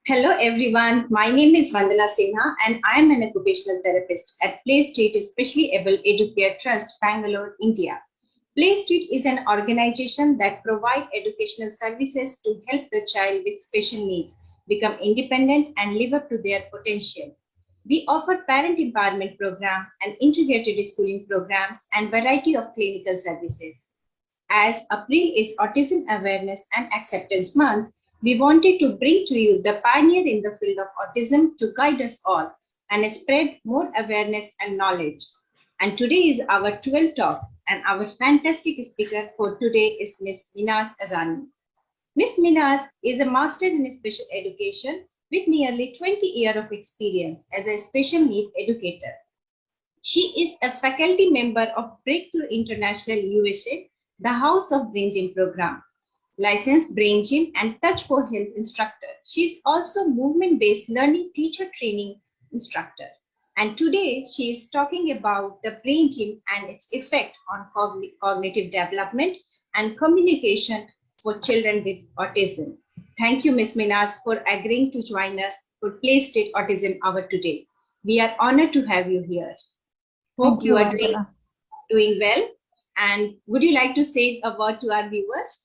Hello everyone, my name is Vandana Sinha and I am an occupational therapist at Play Street Specially Able Educare Trust, Bangalore, India. Play Street is an organization that provides educational services to help the child with special needs become independent and live up to their potential. We offer parent empowerment program and integrated schooling programs and variety of clinical services. As April is Autism Awareness and Acceptance Month, we wanted to bring to you the pioneer in the field of autism to guide us all and spread more awareness and knowledge. And today is our 12th talk, and our fantastic speaker for today is Miss Minaz Ajani. Miss Minaz is a master in special education with nearly 20 years of experience as a special need educator. She is a faculty member of Breakthrough International USA, the House of Brain Gym program, licensed brain gym and touch for health instructor. She is also movement-based learning teacher training instructor. And today she is talking about the brain gym and its effect on cognitive development and communication for children with autism. Thank you, Ms. Minaz, for agreeing to join us for Play State Autism Hour today. We are honored to have you here. Hope you are doing well. And would you like to say a word to our viewers?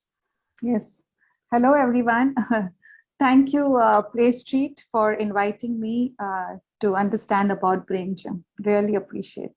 Yes. Hello, everyone. Thank you, Play Street, for inviting me to understand about Brain Gym. Really appreciate.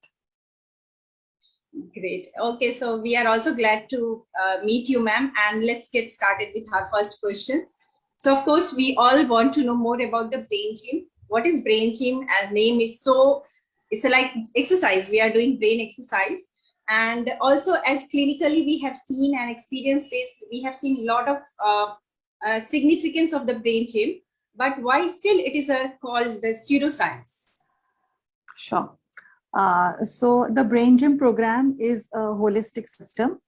Great. Okay, so we are also glad to meet you, ma'am. And let's get started with our first questions. So, of course, we all want to know more about the Brain Gym. What is Brain Gym? As name is so, it's like exercise. We are doing brain exercise. And also, as clinically we have seen and experience-based, we have seen a lot of significance of the brain gym. But why still it is called the pseudoscience? Sure. So the Brain Gym program is a holistic system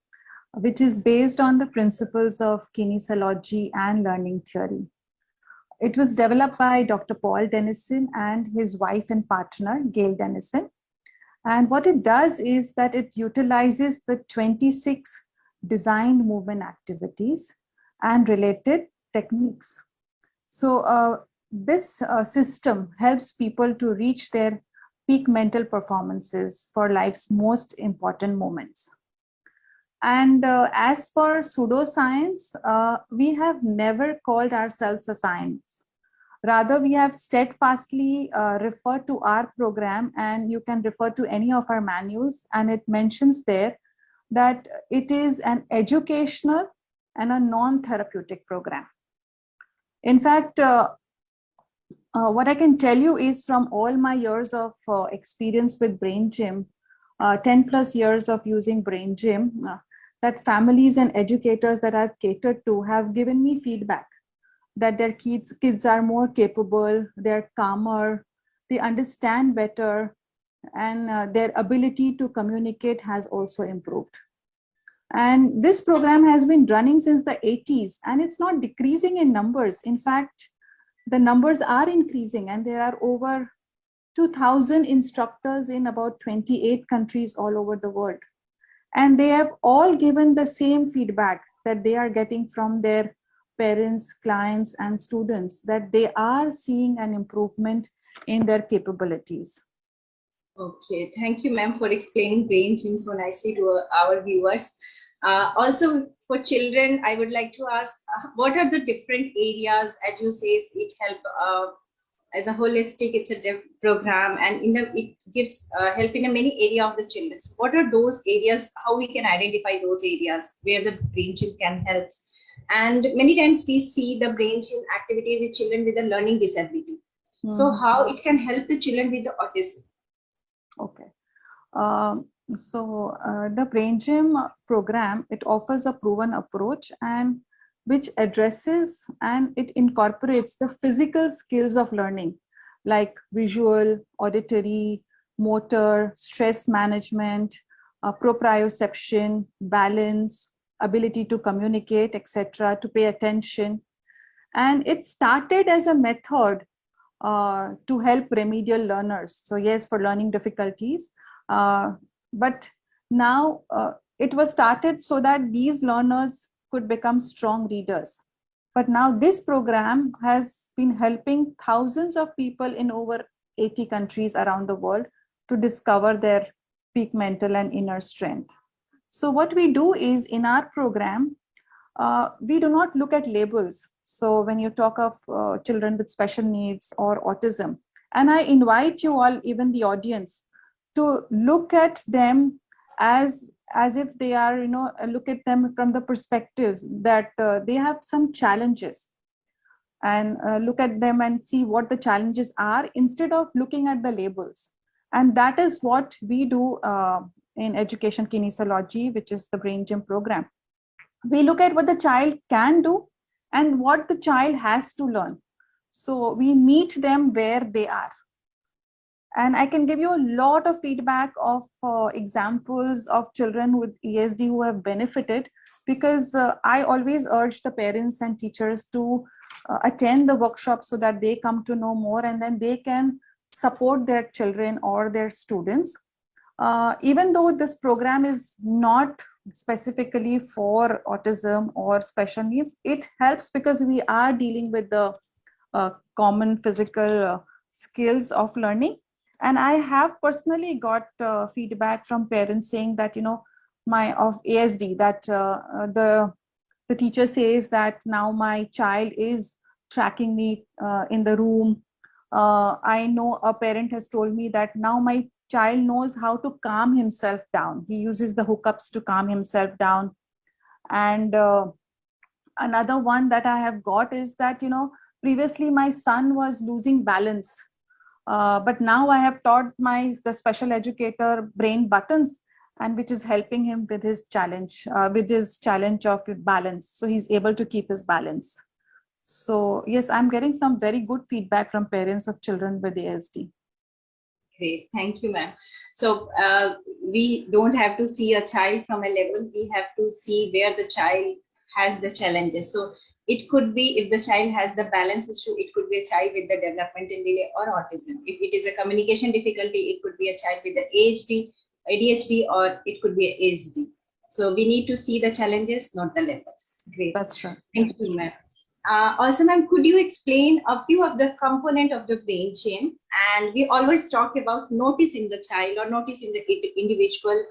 which is based on the principles of kinesiology and learning theory. It was developed by Dr. Paul Dennison and his wife and partner, Gail Dennison. And what it does is that it utilizes the 26 designed movement activities and related techniques. So this system helps people to reach their peak mental performances for life's most important moments. And as for pseudoscience, we have never called ourselves a science. Rather, we have steadfastly referred to our program, and you can refer to any of our manuals, and it mentions there that it is an educational and a non-therapeutic program. In fact, what I can tell you is from all my years of experience with Brain Gym, 10 plus years of using Brain Gym, that families and educators that I've catered to have given me feedback that their kids are more capable, they're calmer, they understand better, and their ability to communicate has also improved. And this program has been running since the 80s, and it's not decreasing in numbers. In fact, the numbers are increasing, and there are over 2,000 instructors in about 28 countries all over the world. And they have all given the same feedback that they are getting from their parents, clients, and students, that they are seeing an improvement in their capabilities. Okay, thank you, ma'am, for explaining Brain Gym so nicely to our viewers. Also, for children, I would like to ask, what are the different areas, as you say, it help as a holistic, it's a program, and it gives help in a many area of the children. So what are those areas, how we can identify those areas where the Brain Gym can help? And many times we see the Brain Gym activity with children with a learning disability. So how it can help the children with the autism? Okay. So the Brain Gym program, it offers a proven approach and which addresses and it incorporates the physical skills of learning like visual, auditory, motor, stress management, proprioception, balance, ability to communicate, etc., to pay attention. And it started as a method to help remedial learners. So yes, for learning difficulties, but now it was started so that these learners could become strong readers. But now this program has been helping thousands of people in over 80 countries around the world to discover their peak mental and inner strength. So what we do is, in our program, we do not look at labels. So when you talk of children with special needs or autism, and I invite you all, even the audience, to look at them as if they are, look at them from the perspectives that they have some challenges, and look at them and see what the challenges are instead of looking at the labels. And that is what we do in education kinesiology, which is the brain gym program. We look at what the child can do and what the child has to learn. So we meet them where they are. And I can give you a lot of feedback of examples of children with ESD who have benefited, because I always urge the parents and teachers to attend the workshop so that they come to know more, and then they can support their children or their students. Even though this program is not specifically for autism or special needs, it helps because we are dealing with the common physical skills of learning. And I have personally got feedback from parents saying that, my of ASD, that the teacher says that now my child is tracking me in the room. I know a parent has told me that now my child knows how to calm himself down. He uses the hookups to calm himself down. And another one that I have got is that, previously my son was losing balance. But now I have taught the special educator brain buttons, and which is helping him with his challenge of balance. So he's able to keep his balance. So yes, I'm getting some very good feedback from parents of children with ASD. Great, thank you, ma'am. So we don't have to see a child from a level, we have to see where the child has the challenges. So it could be, if the child has the balance issue, it could be a child with the developmental delay or autism. If it is a communication difficulty, it could be a child with the ADHD, or it could be a ASD. So we need to see the challenges, not the levels. Great. That's right. Thank you, ma'am. Also, ma'am, could you explain a few of the component of the brain chain? And we always talk about noticing the child or noticing the individual,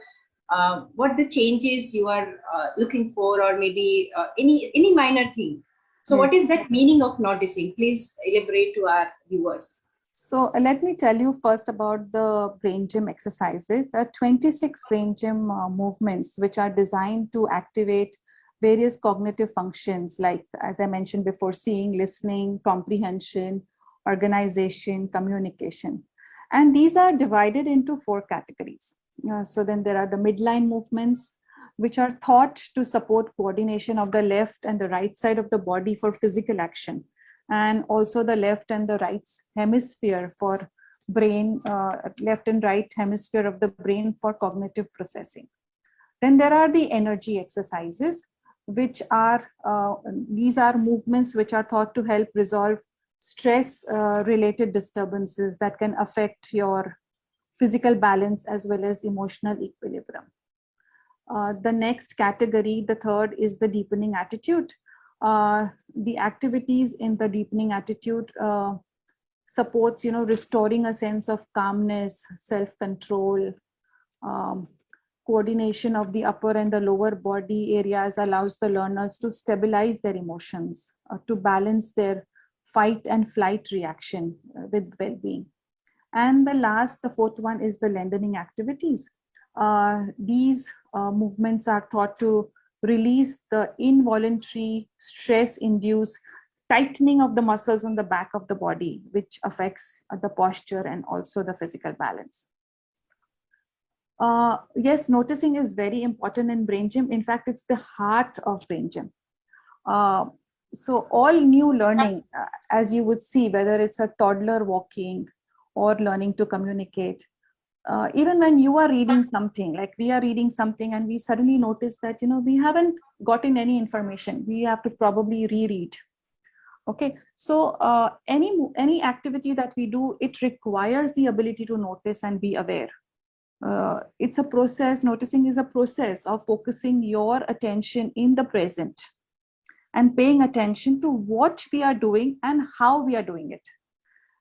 what the changes you are looking for, or maybe any minor thing. So what is that meaning of noticing? Please elaborate to our viewers. So let me tell you first about the brain gym exercises. There are 26 brain gym movements which are designed to activate various cognitive functions, like, as I mentioned before, seeing, listening, comprehension, organization, communication. And these are divided into 4 categories. So then there are the midline movements, which are thought to support coordination of the left and the right side of the body for physical action, and also the left and the right hemisphere for brain, left and right hemisphere of the brain for cognitive processing. Then there are the energy exercises, which are, these are movements which are thought to help resolve stress related disturbances that can affect your physical balance as well as emotional equilibrium. The next category, the third, is the deepening attitude. The activities in the deepening attitude supports, restoring a sense of calmness, self-control, coordination of the upper and the lower body areas, allows the learners to stabilize their emotions, to balance their fight and flight reaction with well-being. And the fourth one is the lengthening activities. These movements are thought to release the involuntary stress-induced tightening of the muscles on the back of the body, which affects the posture and also the physical balance. Yes, noticing is very important in brain gym. In fact, it's the heart of brain gym. So all new learning, as you would see, whether it's a toddler walking or learning to communicate, even when you are reading something, like we are reading something and we suddenly notice that, we haven't gotten any information, we have to probably reread. Okay, so any activity that we do, it requires the ability to notice and be aware. It's a process. Noticing is a process of focusing your attention in the present and paying attention to what we are doing and how we are doing it.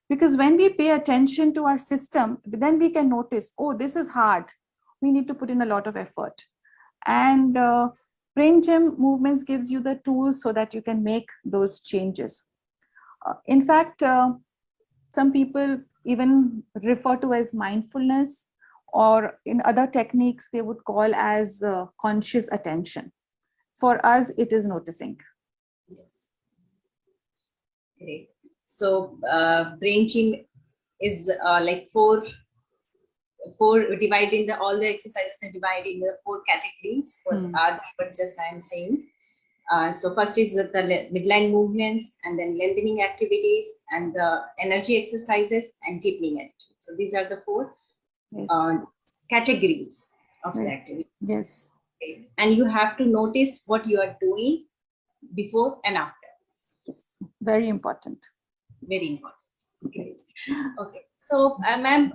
Because when we pay attention to our system, then we can notice, oh, this is hard. We need to put in a lot of effort. And brain gym movements gives you the tools so that you can make those changes. In fact, some people even refer to as mindfulness, or in other techniques, they would call as conscious attention. For us, it is noticing. Yes. Great. So brain gym is like four dividing all the exercises and dividing the 4 categories. What are just I am saying. So first is the midline movements, and then lengthening activities, and the energy exercises, and deepening attitude. So these are the 4 categories of the activity. Yes. Okay. And you have to notice what you are doing before and after. Yes. Very important. Very important. Great. Okay. So, ma'am,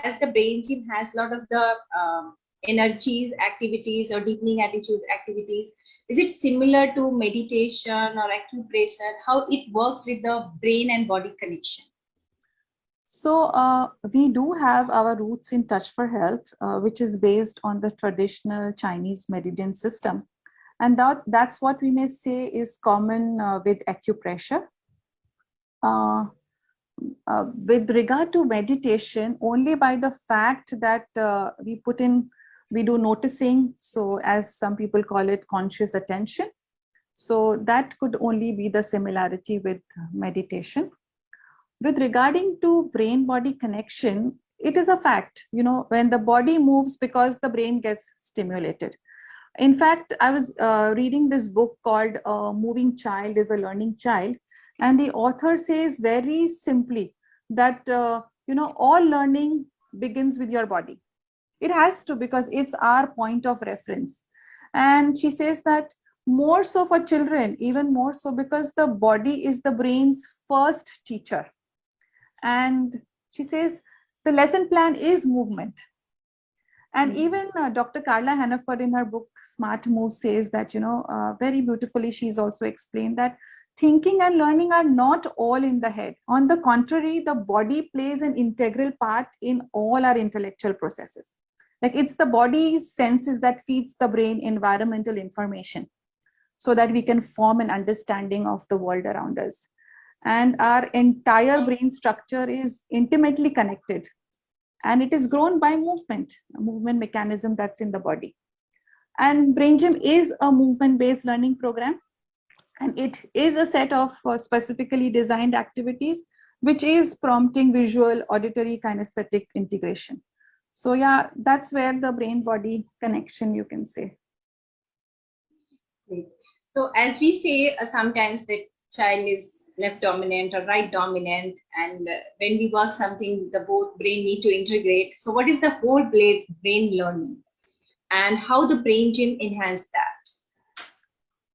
as the brain gym has a lot of the energies, activities, or deepening attitude activities, is it similar to meditation or acupressure? How it works with the brain and body connection? So we do have our roots in Touch for Health, which is based on the traditional Chinese meridian system. And that's what we may say is common with acupressure. With regard to meditation, only by the fact that we do noticing, so as some people call it, conscious attention. So that could only be the similarity with meditation. With regarding to brain-body connection, it is a fact, when the body moves because the brain gets stimulated. In fact, I was reading this book called Moving Child is a Learning Child. And the author says very simply that, all learning begins with your body. It has to, because it's our point of reference. And she says that more so for children, even more so because the body is the brain's first teacher. And she says the lesson plan is movement. And even Dr. Carla Hannaford in her book, Smart Moves, says that, very beautifully, she's also explained that thinking and learning are not all in the head. On the contrary, the body plays an integral part in all our intellectual processes. Like it's the body's senses that feeds the brain environmental information so that we can form an understanding of the world around us. And our entire brain structure is intimately connected. And it is grown by movement, a movement mechanism that's in the body. And Brain Gym is a movement-based learning program. And it is a set of specifically designed activities, which is prompting visual, auditory, kinesthetic integration. So yeah, that's where the brain-body connection, you can say. So as we say, sometimes that child is left dominant or right dominant, and when we work something, the both brain need to integrate. So what is the whole brain learning, and how the brain gym enhance that?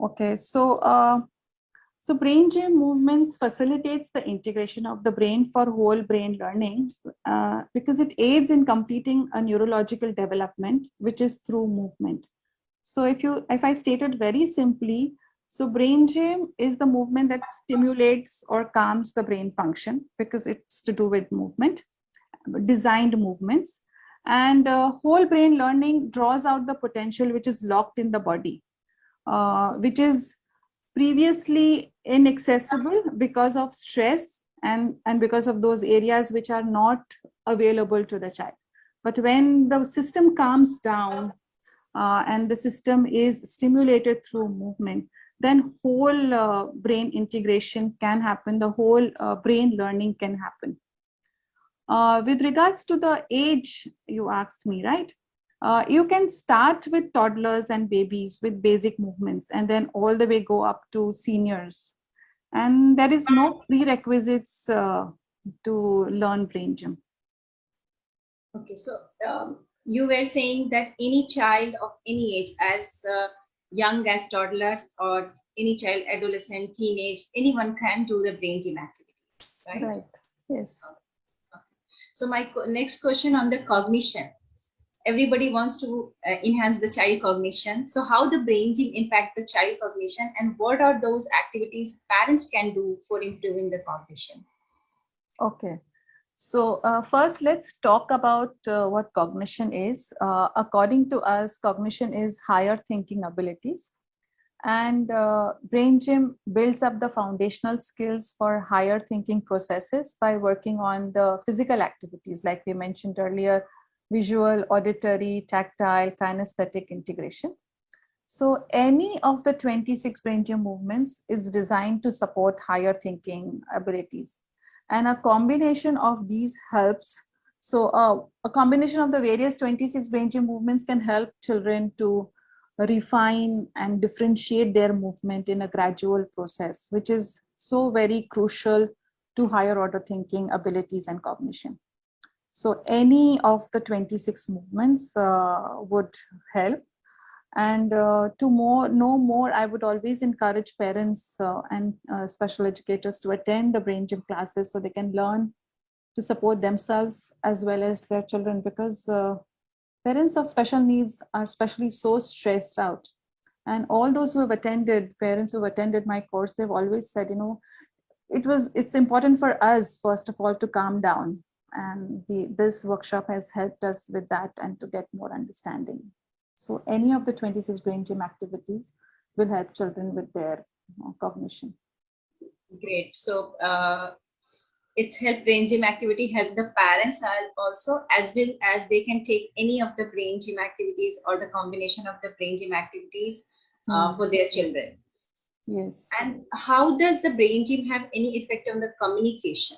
Okay, so brain gym movements facilitates the integration of the brain for whole brain learning because it aids in completing a neurological development, which is through movement. So if I state it very simply, so brain gym is the movement that stimulates or calms the brain function because it's to do with movement, designed movements. And whole brain learning draws out the potential which is locked in the body, which is previously inaccessible because of stress and because of those areas which are not available to the child. But when the system calms down and the system is stimulated through movement, then whole brain integration can happen, the whole brain learning can happen. With regards to the age, you asked me, right? You can start with toddlers and babies with basic movements and then all the way go up to seniors. And there is no prerequisites to learn brain gym. Okay, so you were saying that any child of any age, as young as toddlers or any child, adolescent, teenage, anyone can do the brain gym activities, right? Right, yes. So my next question on the cognition. everybody wants to enhance the child cognition. So how the brain gym impact the child cognition, and what are those activities parents can do for improving the cognition? Okay. So first, let's talk about what cognition is. According to us, cognition is higher thinking abilities. And Brain Gym builds up the foundational skills for higher thinking processes by working on the physical activities, like we mentioned earlier, visual, auditory, tactile, kinesthetic integration. So any of the 26 Brain Gym movements is designed to support higher thinking abilities. And a combination of these helps. So a combination of the various 26 Brain Gym movements can help children to refine and differentiate their movement in a gradual process, which is so very crucial to higher order thinking abilities and cognition. So any of the 26 movements would help. And to know more, I would always encourage parents and special educators to attend the Brain Gym classes so they can learn to support themselves as well as their children, because parents of special needs are especially so stressed out. And all those who have attended, parents who have attended my course, they've always said, it's important for us, first of all, to calm down. And this workshop has helped us with that and to get more understanding. So any of the 26 Brain Gym activities will help children with their cognition. Great. So it's help brain gym activity help the parents also, as well as they can take any of the brain gym activities or the combination of the brain gym activities for their children. Yes. And how does the brain gym have any effect on the communication,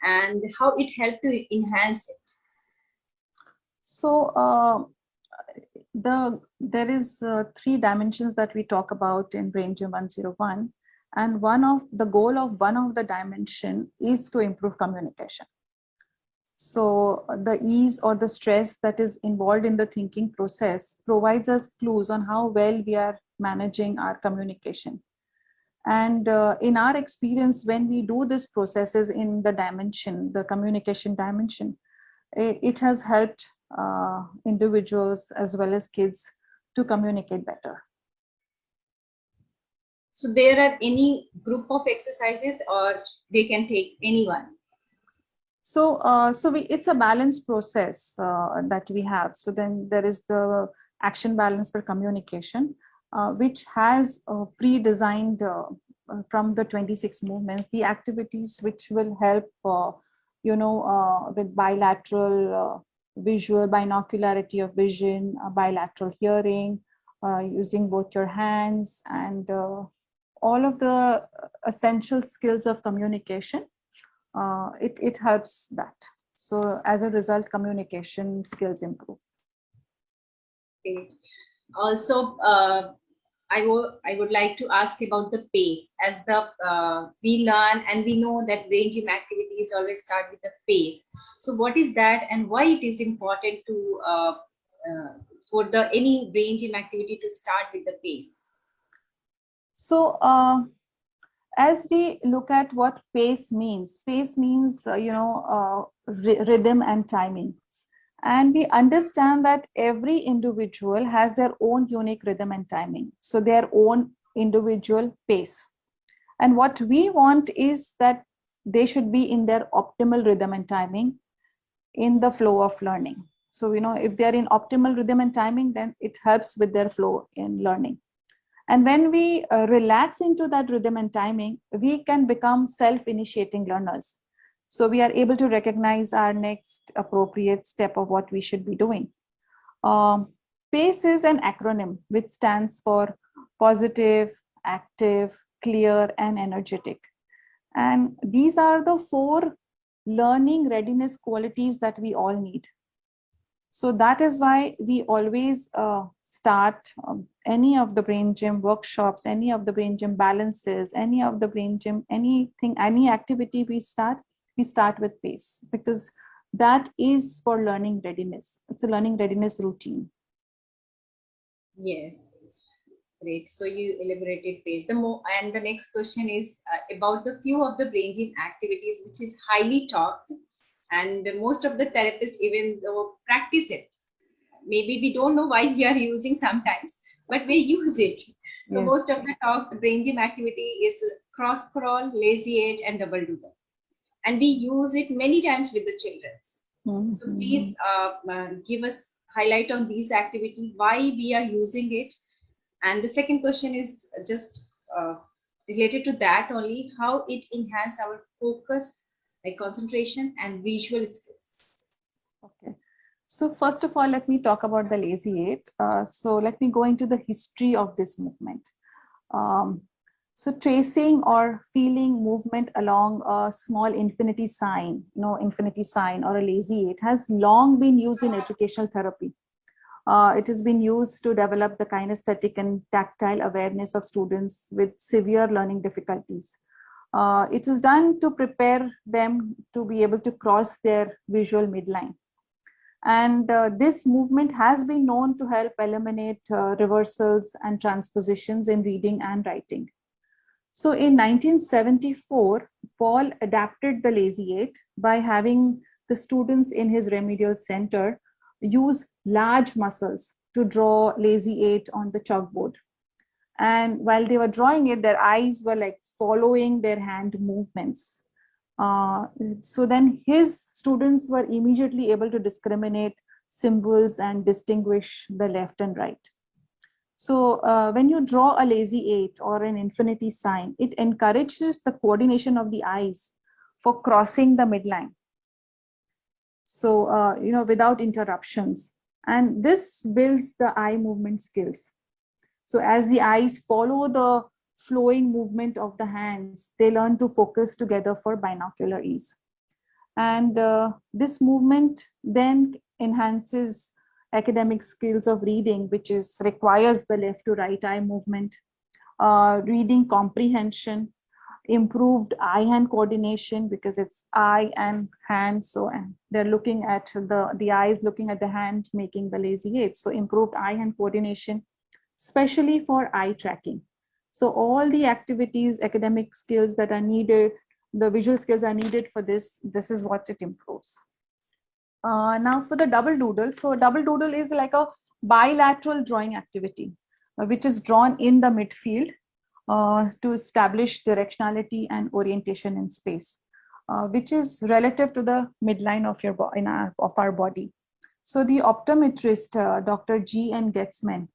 and how it helped to enhance it? So there is 3 dimensions that we talk about in Brain Gym 101, and the goal of one of the dimension is to improve communication. So the ease or the stress that is involved in the thinking process provides us clues on how well we are managing our communication. And in our experience, when we do these processes in the communication dimension, it has helped individuals as well as kids to communicate better. So there are any group of exercises, or they can take anyone? So it's a balanced process that we have. So then there is the action balance for communication, which has pre-designed from the 26 movements, the activities which will help, with bilateral visual, binocularity of vision, bilateral hearing, using both your hands, and all of the essential skills of communication. It helps that. So as a result, communication skills improve. Okay. Also, I would like to ask about the pace. As we learn and we know that brain gym activities always start with the pace. So what is that, and why it is important to for any brain gym activity to start with the pace? So as we look at what pace means rhythm and timing. And we understand that every individual has their own unique rhythm and timing, so their own individual pace. And what we want is that they should be in their optimal rhythm and timing in the flow of learning. So, if they're in optimal rhythm and timing, then it helps with their flow in learning. And when we relax into that rhythm and timing, we can become self-initiating learners. So we are able to recognize our next appropriate step of what we should be doing. PACE is an acronym which stands for positive, active, clear, and energetic. And these are the 4 learning readiness qualities that we all need. So that is why we always start any of the brain gym workshops, any of the brain gym balances, any of the brain gym, anything, any activity we start with PACE, because that is for learning readiness. It's a learning readiness routine. Yes, great. So you elaborated PACE. And the next question is about the few of the brain gym activities which is highly taught, and most of the therapists even though practice it. maybe we don't know why we are using sometimes, but we use it. So Yes. most of the talk, the brain gym activity is cross crawl, lazy eight, and double doodle, and we use it many times with the children. So Mhm. please give us highlight on these activity, why we are using it. And the second question is just related to that only, how it enhance our focus, like concentration and visual skills. Okay. So first of all, let me talk about the lazy eight. So let me go into the history of this movement. Um, so tracing or feeling movement along a small infinity sign, infinity sign or a lazy eight has long been used in educational therapy. It has been used to develop the kinesthetic and tactile awareness of students with severe learning difficulties. It is done to prepare them to be able to cross their visual midline. And this movement has been known to help eliminate reversals and transpositions in reading and writing. So in 1974, Paul adapted the lazy eight by having the students in his remedial center use large muscles to draw lazy eight on the chalkboard. And while they were drawing it, their eyes were like following their hand movements. So then his students were immediately able to discriminate symbols and distinguish the left and right. So when you draw a lazy eight or an infinity sign, it encourages the coordination of the eyes for crossing the midline. So, without interruptions. And this builds the eye movement skills. So as the eyes follow the flowing movement of the hands, they learn to focus together for binocular ease. And this movement then enhances academic skills of reading, which is requires the left to right eye movement, reading comprehension, improved eye-hand coordination because it's eye and hand. So and they're looking at the eyes, looking at the hand, making the lazy eight. So improved eye-hand coordination, especially for eye tracking. So all the activities, academic skills that are needed, the visual skills are needed for this. This is what it improves. Now for the double doodle. So double doodle is like a bilateral drawing activity, which is drawn in the midfield to establish directionality and orientation in space, which is relative to the midline of of our body. So the optometrist, Dr. G. N. Getzman,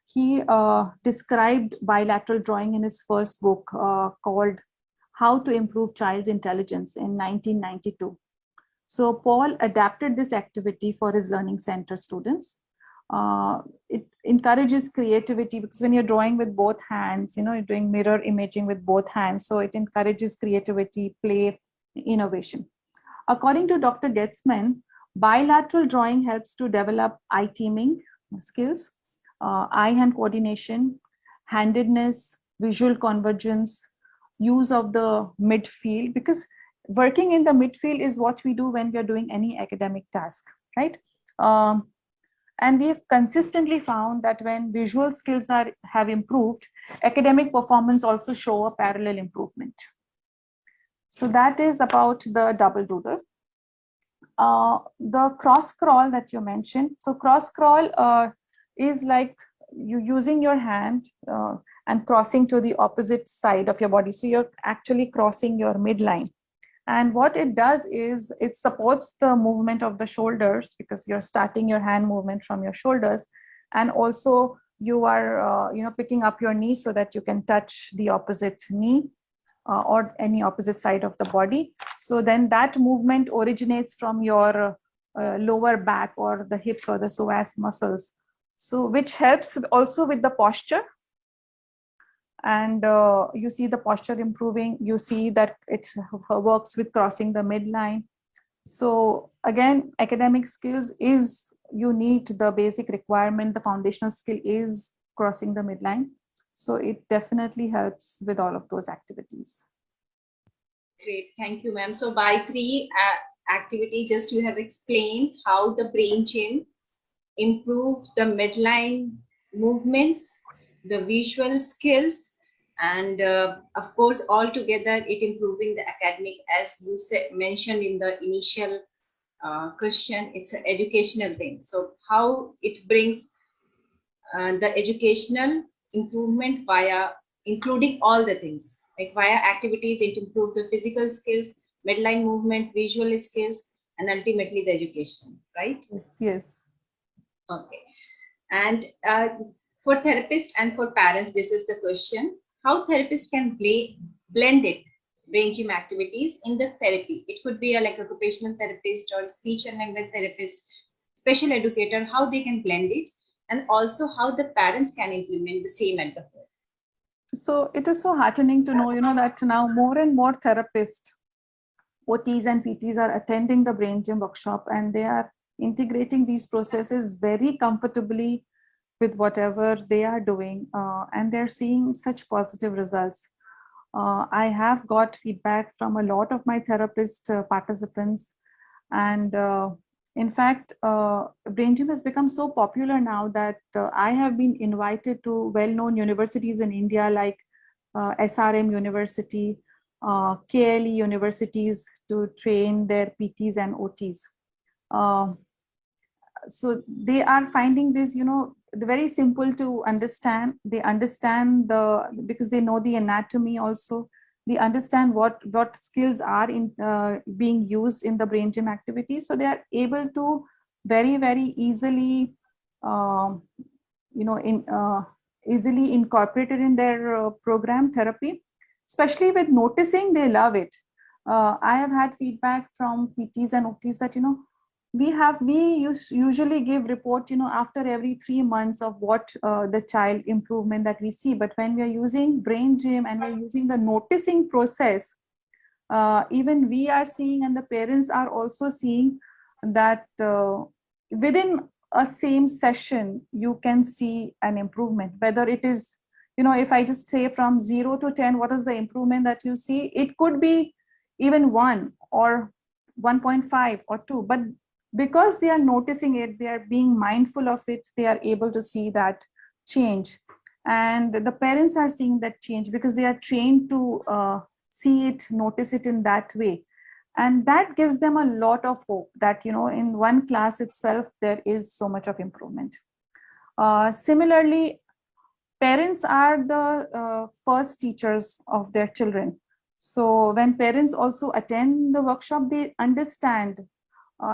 he described bilateral drawing in his first book called How to Improve Child's Intelligence in 1992. So Paul adapted this activity for his learning center students. It encourages creativity because when you're drawing with both hands, you're doing mirror imaging with both hands. So it encourages creativity, play, innovation. According to Dr. Getzman, bilateral drawing helps to develop eye teaming skills, eye-hand coordination, handedness, visual convergence, use of the midfield, because working in the midfield is what we do when we are doing any academic task, right? And we have consistently found that when visual skills have improved, academic performance also show a parallel improvement. So that is about the double doodle. The cross crawl that you mentioned. So cross crawl is like you using your hand and crossing to the opposite side of your body. So you're actually crossing your midline. And what it does is it supports the movement of the shoulders because you're starting your hand movement from your shoulders. And also you are, picking up your knee so that you can touch the opposite knee or any opposite side of the body. So then that movement originates from your lower back or the hips or the psoas muscles. So which helps also with the posture. And you see the posture improving. You see that it works with crossing the midline. So again, academic skills is you need the basic requirement. The foundational skill is crossing the midline. So it definitely helps with all of those activities. Great, thank you, ma'am. So by three activities, just you have explained how the brain gym improve the midline movements, the visual skills, and of course, all together it improving the academic, as you mentioned in the initial question. It's an educational thing. So how it brings the educational improvement via including all the things like via activities, it improves the physical skills, midline movement, visual skills, and ultimately the education, right? Yes, yes. Okay. And for therapists and for parents, this is the question: how therapists can blend it, brain gym activities in the therapy. It could be a, like occupational therapist or speech and language therapist, special educator, how they can blend it, and also how the parents can implement the same at the home. So it is so heartening to know, that now more and more therapists, OTs and PTs are attending the brain gym workshop, and they are integrating these processes very comfortably with whatever they are doing, and they're seeing such positive results. I have got feedback from a lot of my therapist participants, and in fact, brain gym has become so popular now that I have been invited to well-known universities in India like SRM University, KLE universities to train their PTs and OTs. So they are finding this, very simple to understand. They understand because they know the anatomy also. They understand what skills are in being used in the brain gym activities. So they are able to very, very easily, um, easily incorporate it in their program therapy, especially with noticing they love it. I have had feedback from PTs and OTs that, usually give report after every 3 months of what the child improvement that we see, but when we are using brain gym and we're using the noticing process, even we are seeing and the parents are also seeing that within a same session you can see an improvement. Whether it is, if I just say from 0 to 10, what is the improvement that you see, it could be even 1 or 1.5 or 2, but because they are noticing it, they are being mindful of it, they are able to see that change. And the parents are seeing that change because they are trained to see it, notice it in that way. And that gives them a lot of hope that, in one class itself, there is so much of improvement. Similarly, parents are the first teachers of their children. So when parents also attend the workshop, they understand,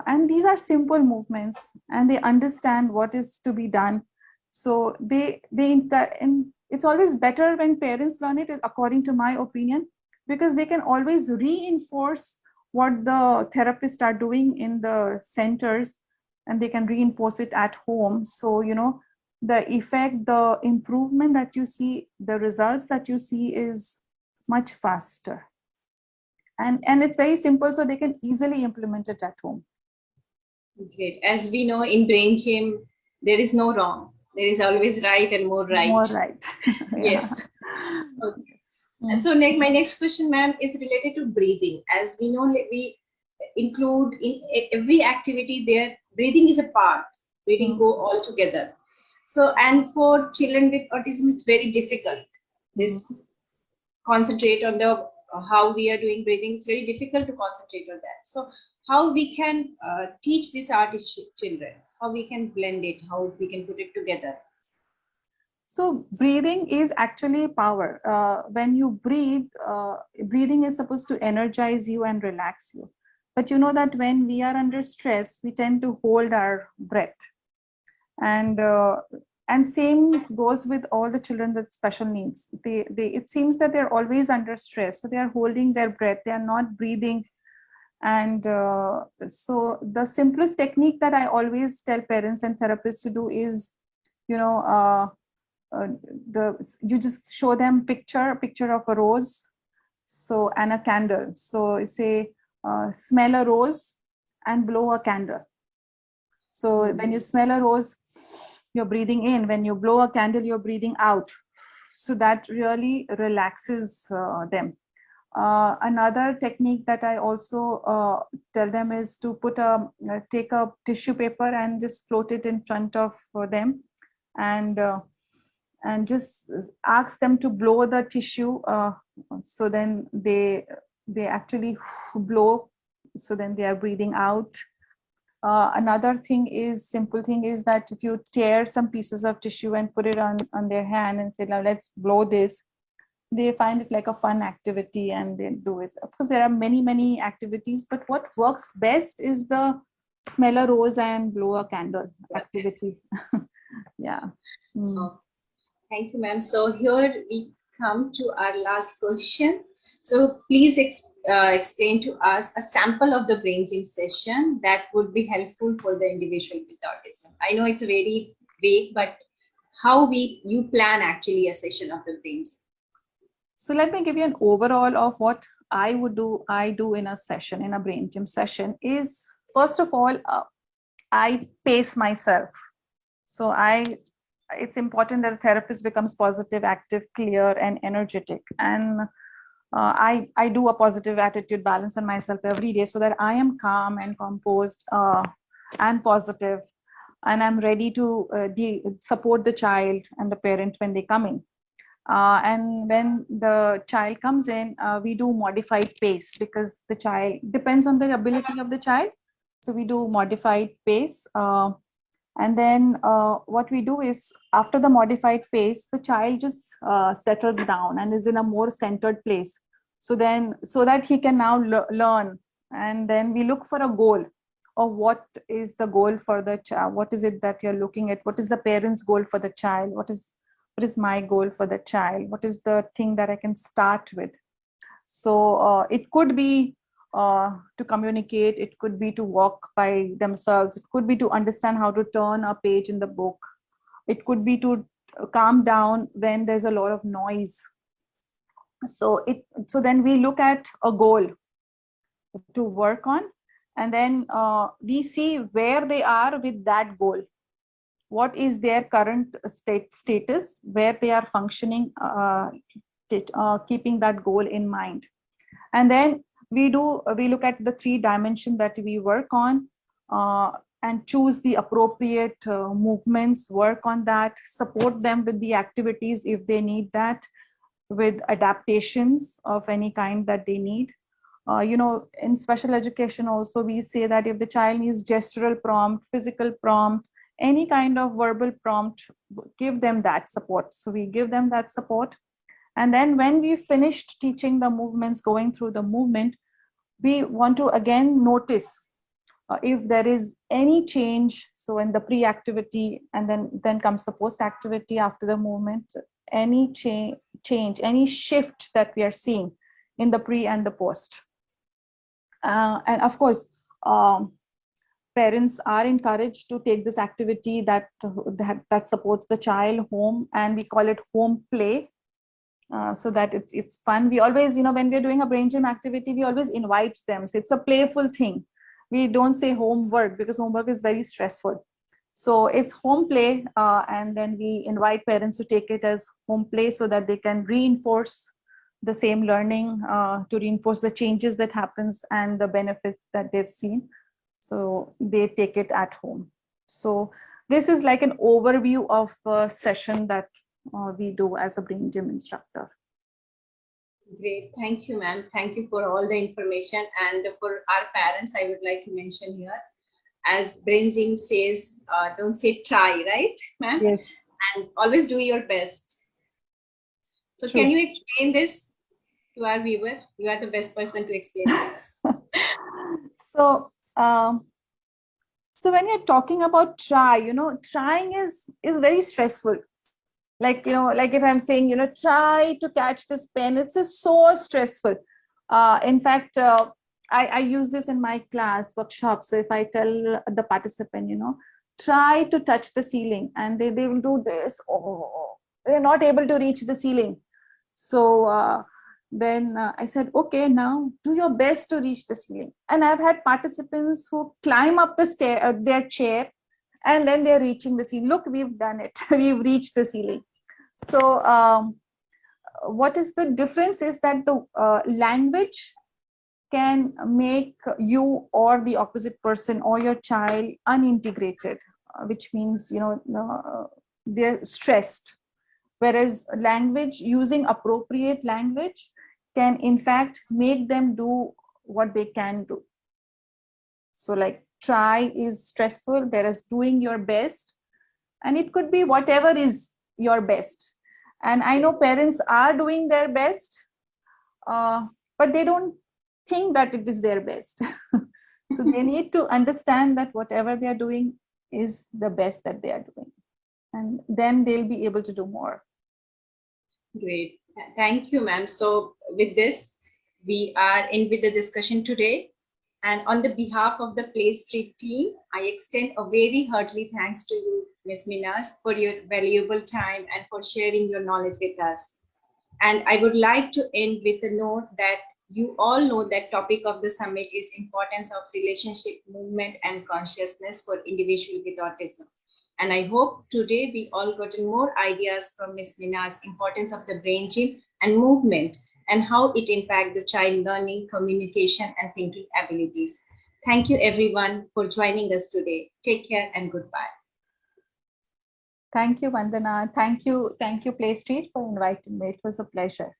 and these are simple movements, and they understand what is to be done. So and it's always better when parents learn it, according to my opinion, because they can always reinforce what the therapists are doing in the centers, and they can reinforce it at home. So the effect, the improvement that you see, the results that you see is much faster, and it's very simple, so they can easily implement it at home. Great. As we know, in brain gym, there is no wrong. There is always right and more right. More right. Yes. Okay. And so my next question, ma'am, is related to breathing. As we know, we include in every activity there, breathing is a part. Breathing go all together. So, and for children with autism, it's very difficult. This concentrate on the how we are doing breathing. It's very difficult to concentrate on that. So, how we can teach this art to children? How we can blend it? How we can put it together? So breathing is actually power. When you breathe, breathing is supposed to energize you and relax you. But you know that when we are under stress, we tend to hold our breath. And same goes with all the children with special needs. It seems that they're always under stress. So they are holding their breath. They are not breathing. And so the simplest technique that I always tell parents and therapists to do is, you just show them picture of a rose, so, and a candle. So say smell a rose and blow a candle. So when you smell a rose, you're breathing in. When you blow a candle, you're breathing out. So that really relaxes them. Another technique that I also tell them is to take a tissue paper and just float it in front of them, and just ask them to blow the tissue. So then they actually blow. So then they are breathing out. Another thing is, simple thing is that if you tear some pieces of tissue and put it on their hand and say, now let's blow this, they find it like a fun activity and they do it. Of course, there are many activities, but what works best is the smell a rose and blow a candle activity. Yeah. Oh, thank you, ma'am. So here we come to our last question. So please explain to us a sample of the brain gym session that would be helpful for the individual with autism. I know it's very vague, but how you plan actually a session of the brain gym? So let me give you an overall of what I do in a session, in a brain gym session is, first of all, I pace myself. So it's important that a therapist becomes positive, active, clear, and energetic. And I do a positive attitude balance on myself every day so that I am calm and composed and positive, and I'm ready to support the child and the parent when they come in. And when the child comes in, we do modified pace because the child depends on the ability of the child. So we do modified pace. And then what we do is, after the modified pace, the child just settles down and is in a more centered place. So that he can now learn. And then we look for a goal, or what is the goal for the child? What is it that you're looking at? What is the parent's goal for the child? What is my goal for the child? What is the thing that I can start with? So it could be to communicate, it could be to walk by themselves, it could be to understand how to turn a page in the book, it could be to calm down when there's a lot of noise. So then we look at a goal to work on, and then we see where they are with that goal. What is their current status, where they are functioning, keeping that goal in mind. And then we look at the 3 dimensions that we work on, and choose the appropriate movements, work on that, support them with the activities if they need that, with adaptations of any kind that they need. In special education also, we say that if the child needs gestural prompt, physical prompt, any kind of verbal prompt, give them that support. So we give them that support. And then when we finished teaching the movements, going through the movement, we want to again notice if there is any change. So in the pre-activity, and then comes the post-activity after the movement, any change, any shift that we are seeing in the pre and the post. And of course, parents are encouraged to take this activity that supports the child home, and we call it home play. So that it's fun. We always, when we're doing a brain gym activity, we always invite them. So it's a playful thing. We don't say homework, because homework is very stressful. So it's home play, and then we invite parents to take it as home play so that they can reinforce the same learning, to reinforce the changes that happens and the benefits that they've seen. So they take it at home. So this is like an overview of a session that we do as a brain gym instructor. Great. Thank you, ma'am. Thank you for all the information. And for our parents, I would like to mention here, as brain gym says, don't say try, right, ma'am? Yes. And always do your best. So True. Can you explain this to our viewer? You are the best person to explain this. So when you're talking about try, trying is very stressful. Like if I'm saying, try to catch this pen, it's just so stressful. In fact, I use this in my class workshop. So if I tell the participant, try to touch the ceiling, and they will do this, they're not able to reach the ceiling. So then I said, okay, now do your best to reach the ceiling. And I've had participants who climb up the their chair, and then they're reaching the ceiling. Look, we've done it. We've reached the ceiling. So what is the difference is that the language can make you or the opposite person or your child unintegrated, which means, they're stressed. Whereas language, using appropriate language, can in fact make them do what they can do. So like try is stressful, whereas doing your best, and it could be whatever is your best. And I know parents are doing their best, but they don't think that it is their best. So they need to understand that whatever they are doing is the best that they are doing, and then they'll be able to do more. Great. Thank you, ma'am. So with this, we are in with the discussion today. And on the behalf of the Play Street team, I extend a very heartily thanks to you, Ms. Minaz, for your valuable time and for sharing your knowledge with us. And I would like to end with a note that you all know that topic of the summit is importance of relationship, movement, and consciousness for individuals with autism. And I hope today we all gotten more ideas from Ms. Minaz, importance of the brain gym and movement and how it impacts the child learning, communication, and thinking abilities. Thank you everyone for joining us today. Take care and goodbye. Thank you, Vandana. Thank you, Play Street, for inviting me. It was a pleasure.